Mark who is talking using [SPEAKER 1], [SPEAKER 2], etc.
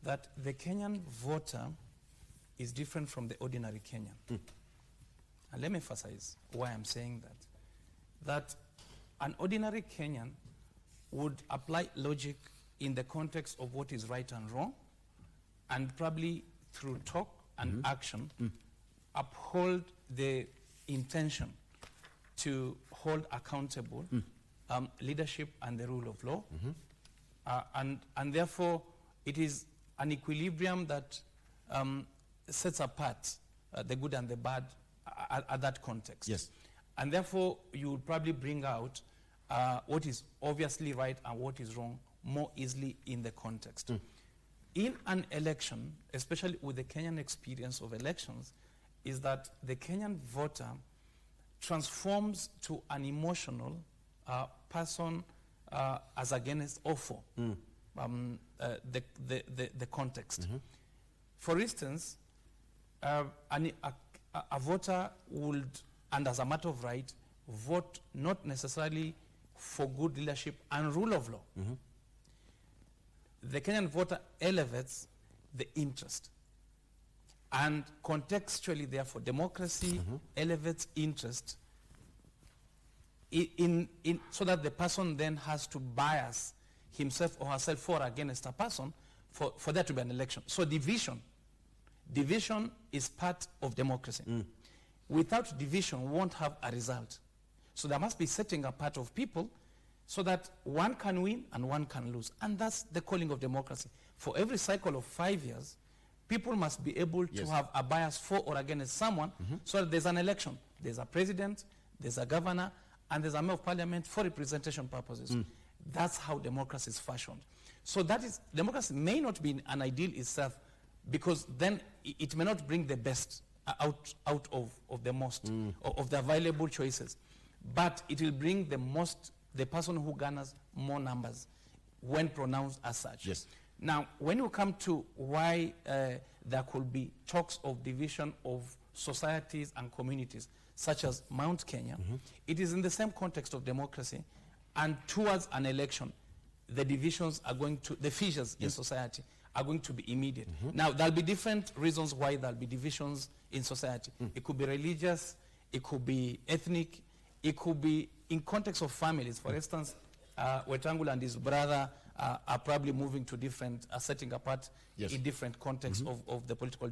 [SPEAKER 1] that the Kenyan voter is different from the ordinary Kenyan. And let me emphasize why I'm saying that. That an ordinary Kenyan would apply logic in the context of what is right and wrong, and probably through talk and action uphold the intention to hold accountable leadership and the rule of law. And therefore, it is an equilibrium that sets apart the good and the bad at that context.
[SPEAKER 2] Yes.
[SPEAKER 1] And therefore, you would probably bring out what is obviously right and what is wrong more easily in the context. In an election, especially with the Kenyan experience of elections, is that the Kenyan voter transforms to an emotional person as against or for the context. For instance, a voter would, and as a matter of right, vote not necessarily for good leadership and rule of law. The Kenyan voter elevates the interest. And contextually, therefore, democracy elevates interest so that the person then has to bias himself or herself for or against a person for there to be an election. So division is part of democracy. Without division, we won't have a result. So there must be setting apart of people so that one can win and one can lose. And that's the calling of democracy. For every cycle of 5 years, people must be able to have a bias for or against someone so that there's an election. There's a president, there's a governor, and there's a member of parliament for representation purposes. That's how democracy is fashioned. So that is, democracy may not be an ideal itself, because then it may not bring the best out of the most, of the available choices. But it will bring the person who garners more numbers when pronounced as such.
[SPEAKER 2] Yes.
[SPEAKER 1] Now, when you come to why there could be talks of division of societies and communities, such as Mount Kenya, it is in the same context of democracy, and towards an election, the divisions are going to, the fissures in society are going to be immediate. Now, there'll be different reasons why there'll be divisions in society. It could be religious, it could be ethnic, it could be in context of families. For instance, Wetangula and his brother are probably moving to different, setting apart in different contexts of the political